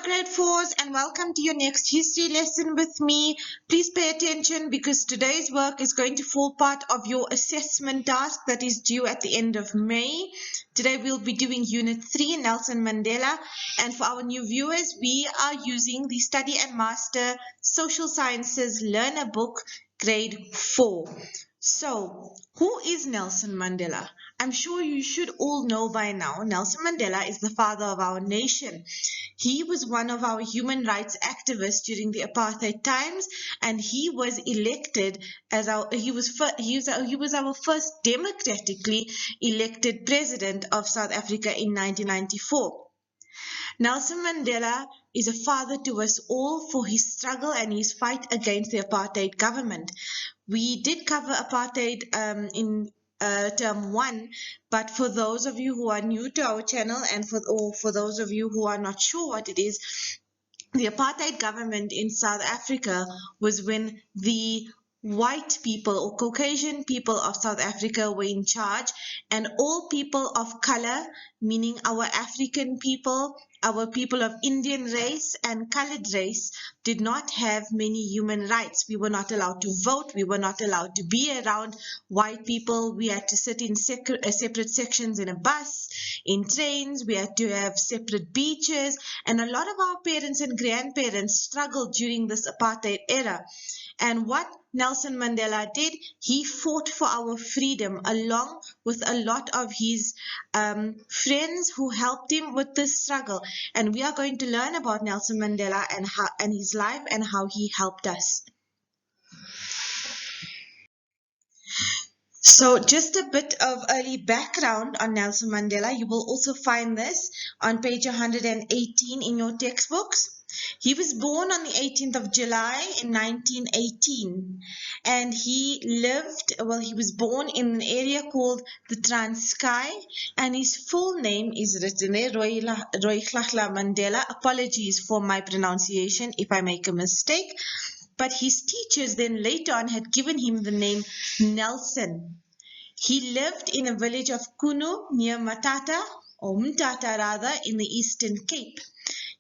grade 4s, and welcome to your next history lesson with me. Please pay attention because today's work is going to form part of your assessment task that is due at the end of May. Today we'll be doing Unit 3, Nelson Mandela, and for our new viewers, we are using the Study and Master Social Sciences Learner Book, grade 4. So, who is Nelson Mandela? I'm sure you should all know by now, Nelson Mandela is the father of our nation. He was one of our human rights activists during the apartheid times, and he was elected as he was our first democratically elected president of South Africa in 1994. Nelson Mandela is a father to us all for his struggle and his fight against the apartheid government. We did cover apartheid in term 1, but for those of you who are new to our channel and for those of you who are not sure what it is, the apartheid government in South Africa was when the white people or Caucasian people of South Africa were in charge, and all people of color, meaning our African people, our people of Indian race and colored race, did not have many human rights. We were not allowed to vote. We were not allowed to be around white people. We had to sit in separate sections in a bus, in trains. We had to have separate beaches. And a lot of our parents and grandparents struggled during this apartheid era. And what Nelson Mandela did, he fought for our freedom along with a lot of his friends who helped him with this struggle. And we are going to learn about Nelson Mandela and his life and how he helped us. So just a bit of early background on Nelson Mandela. You will also find this on page 118 in your textbooks. He was born on the 18th of July in 1918, and he was born in an area called the Transkei, and his full name is written there, Roy Mandela. Apologies for my pronunciation if I make a mistake, but his teachers then later on had given him the name Nelson. He lived in a village of Kunu near Mthatha in the Eastern Cape.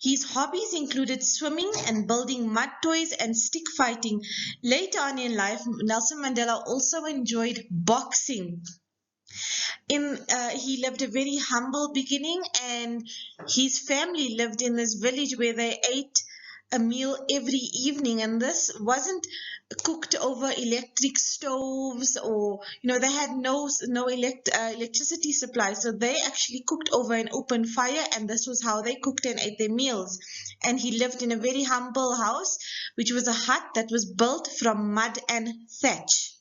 His hobbies included swimming and building mud toys and stick fighting. Later on in life, Nelson Mandela also enjoyed boxing. He lived a very humble beginning, and his family lived in this village where they ate a meal every evening, and this wasn't cooked over electric stoves, or they had no electricity supply, so they actually cooked over an open fire, and this was how they cooked and ate their meals. And he lived in a very humble house, which was a hut that was built from mud and thatch.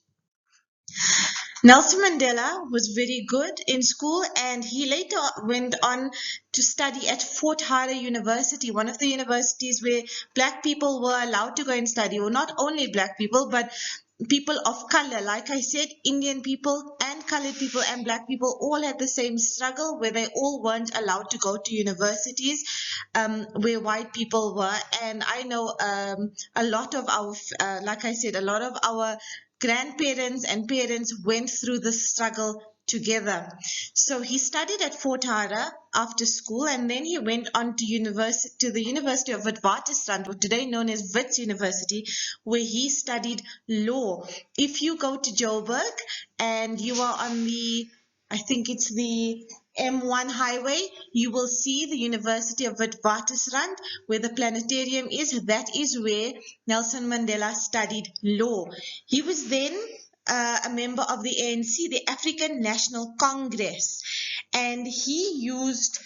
Nelson Mandela was very good in school, and he later went on to study at Fort Hare University, one of the universities where black people were allowed to go and study, or not only black people, but people of color. Like I said, Indian people and colored people and black people all had the same struggle, where they all weren't allowed to go to universities where white people were. And I know a lot of our grandparents and parents went through this struggle together. So he studied at Fort Hare after school, and then he went on to the University of Witwatersrand, or today known as Wits University, where he studied law. If you go to Joburg and you are on I think it's the M1 highway, you will see the University of Witwatersrand, where the planetarium is. That is where Nelson Mandela studied law. He was then a member of the ANC, the African National Congress, and he used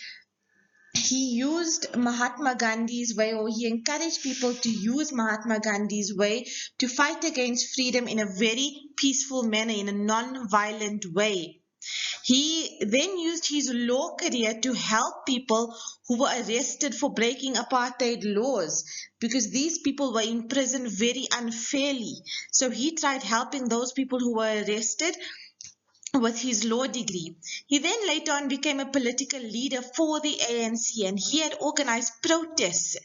Mahatma Gandhi's way, or he encouraged people to use Mahatma Gandhi's way to fight against freedom in a very peaceful manner, in a non-violent way. He then used his law career to help people who were arrested for breaking apartheid laws, because these people were in prison very unfairly. So he tried helping those people who were arrested with his law degree. He then later on became a political leader for the ANC, and he had organized protests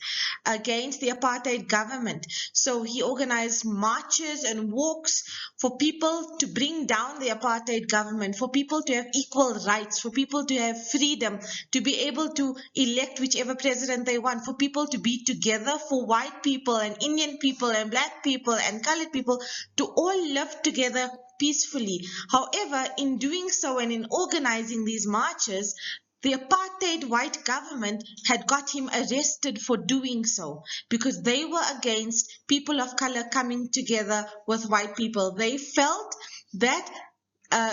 against the apartheid government. So he organized marches and walks for people to bring down the apartheid government, for people to have equal rights, for people to have freedom, to be able to elect whichever president they want, for people to be together, for white people and Indian people and black people and colored people to all live together peacefully. However, in doing so and in organizing these marches, the apartheid white government had got him arrested for doing so, because they were against people of color coming together with white people. They felt that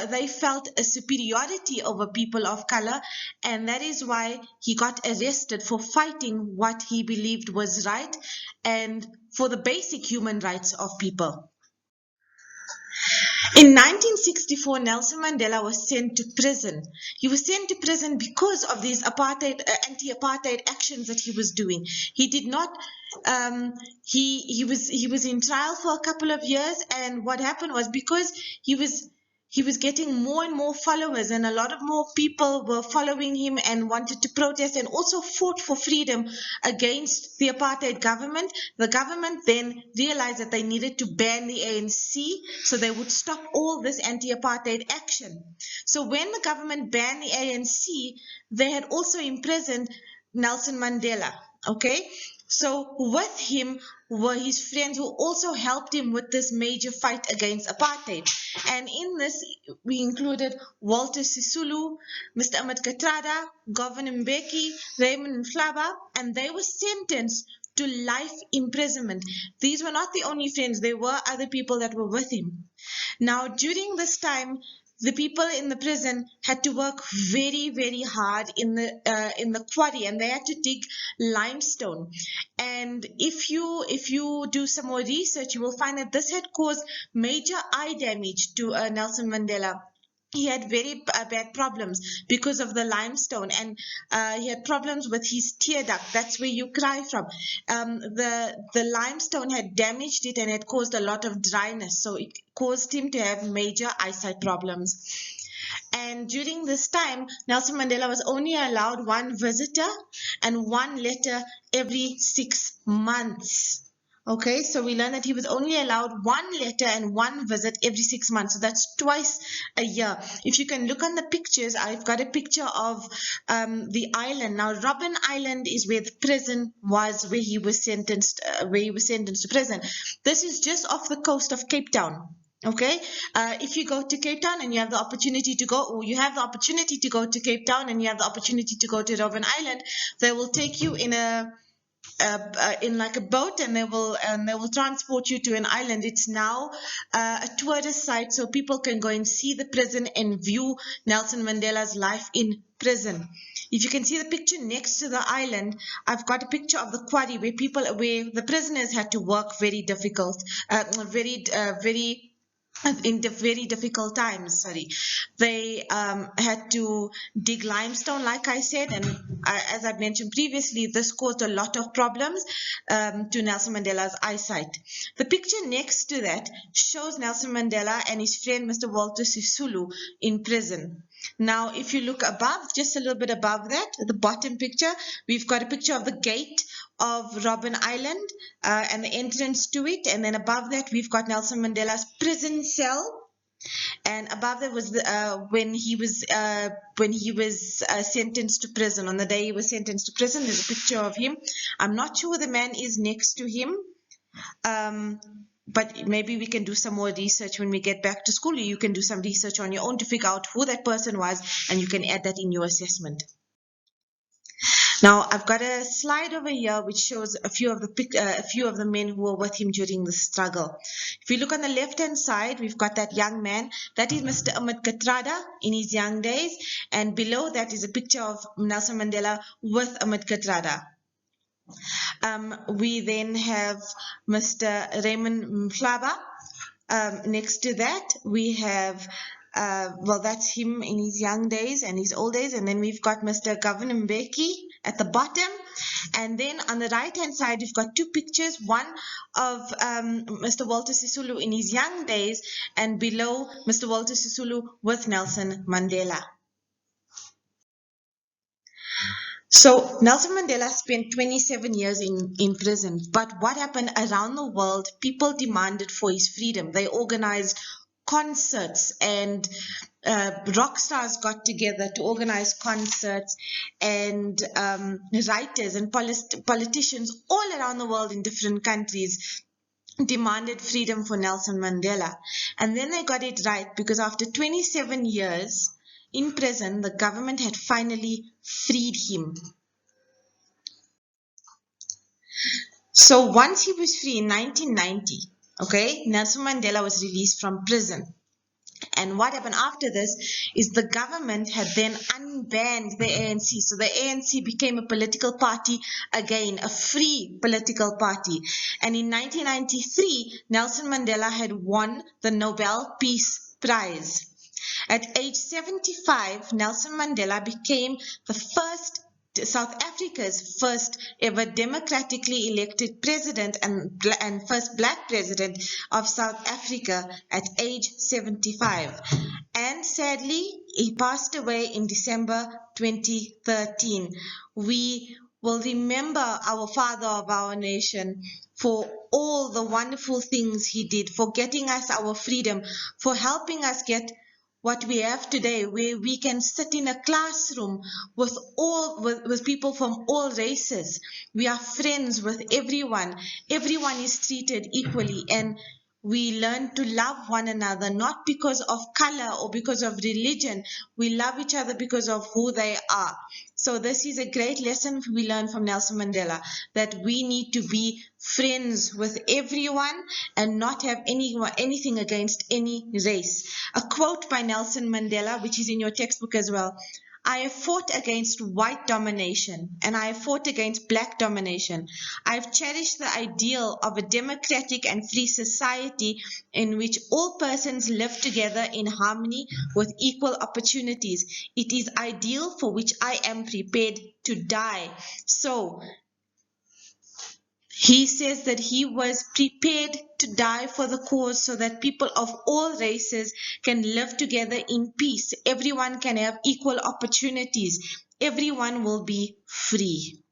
they felt a superiority over people of color, and that is why he got arrested for fighting what he believed was right and for the basic human rights of people. In 1964, Nelson Mandela was sent to prison. He was sent to prison because of these anti-apartheid actions that he was doing. He did not. He was in trial for a couple of years, and what happened was, because he was getting more and more followers, and a lot of more people were following him and wanted to protest and also fought for freedom against the apartheid government. The government then realized that they needed to ban the ANC so they would stop all this anti-apartheid action. So when the government banned the ANC, they had also imprisoned Nelson Mandela. Okay, so with him were his friends who also helped him with this major fight against apartheid. And in this, we included Walter Sisulu, Mr. Ahmed Kathrada, Governor Mbeki, Raymond Mhlaba, and they were sentenced to life imprisonment. These were not the only friends, there were other people that were with him. Now, during this time, the people in the prison had to work very, very hard in the quarry, and they had to dig limestone. And if you do some more research, you will find that this had caused major eye damage to Nelson Mandela. He had very bad problems because of the limestone, and he had problems with his tear duct. That's where you cry from. The limestone had damaged it and had caused a lot of dryness, so it caused him to have major eyesight problems. And during this time, Nelson Mandela was only allowed one visitor and one letter every 6 months. Okay, so we learned that he was only allowed one letter and one visit every 6 months. So that's twice a year. If you can look on the pictures, I've got a picture of the island. Now, Robben Island is where the prison was, where he was sentenced to prison. This is just off the coast of Cape Town. Okay, if you go to Cape Town and you have the opportunity to go, or you have the opportunity to go to Cape Town and you have the opportunity to go to Robben Island, they will take you in like a boat, and they will transport you to an island. It's now a tourist site, so people can go and see the prison and view Nelson Mandela's life in prison. If you can see the picture next to the island, I've got a picture of the quarry where the prisoners had to work very difficult, in the very difficult times. They had to dig limestone, like I said, and as I mentioned previously, this caused a lot of problems to Nelson Mandela's eyesight. The picture next to that shows Nelson Mandela and his friend Mr. Walter Sisulu in prison. Now, if you look above, just a little bit above that, the bottom picture, we've got a picture of the gate of Robben Island and the entrance to it, and then above that we've got Nelson Mandela's prison cell, and above that was when he was sentenced to prison. On the day he was sentenced to prison, there's a picture of him. I'm not sure who the man is next to him, but maybe we can do some more research when we get back to school. You can do some research on your own to figure out who that person was, and you can add that in your assessment. Now, I've got a slide over here which shows a few of the men who were with him during the struggle. If you look on the left-hand side, we've got that young man. That is Mr. Ahmed Kathrada in his young days, and below that is a picture of Nelson Mandela with Ahmed Kathrada. We then have Mr. Raymond Mhlaba. Next to that, we have that's him in his young days and his old days, and then we've got Mr. Governor Mbeki at the bottom, And then on the right hand side we've got two pictures, one of Mr. Walter Sisulu in his young days, and below Mr. Walter Sisulu with Nelson Mandela. So Nelson Mandela spent 27 years in prison, but what happened around the world? People demanded for his freedom. They organized concerts, and rock stars got together to organize concerts, and writers and politicians all around the world in different countries demanded freedom for Nelson Mandela. And then they got it right, because after 27 years in prison, the government had finally freed him. So once he was free in 1990, okay, Nelson Mandela was released from prison. And what happened after this is the government had then unbanned the ANC. So the ANC became a political party again, a free political party. And in 1993, Nelson Mandela had won the Nobel Peace Prize. At age 75, Nelson Mandela became the first South Africa's first ever democratically elected president and first black president of South Africa at age 75. And sadly, he passed away in December 2013. We will remember our father of our nation for all the wonderful things he did, for getting us our freedom, for helping us get what we have today, where we can sit in a classroom with people from all races. We are friends with everyone. Everyone is treated equally, and we learn to love one another, not because of color or because of religion. We love each other because of who they are. So this is a great lesson we learn from Nelson Mandela, that we need to be friends with everyone and not have anything against any race. A quote by Nelson Mandela, which is in your textbook as well: I have fought against white domination, and I have fought against black domination. I have cherished the ideal of a democratic and free society in which all persons live together in harmony with equal opportunities. It is ideal for which I am prepared to die. So he says that he was prepared to die for the cause, so that people of all races can live together in peace. Everyone can have equal opportunities. Everyone will be free.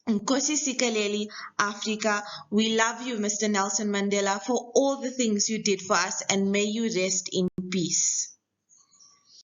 Nkosi Sikeleli, Africa, we love you, Mr. Nelson Mandela, for all the things you did for us, and may you rest in peace.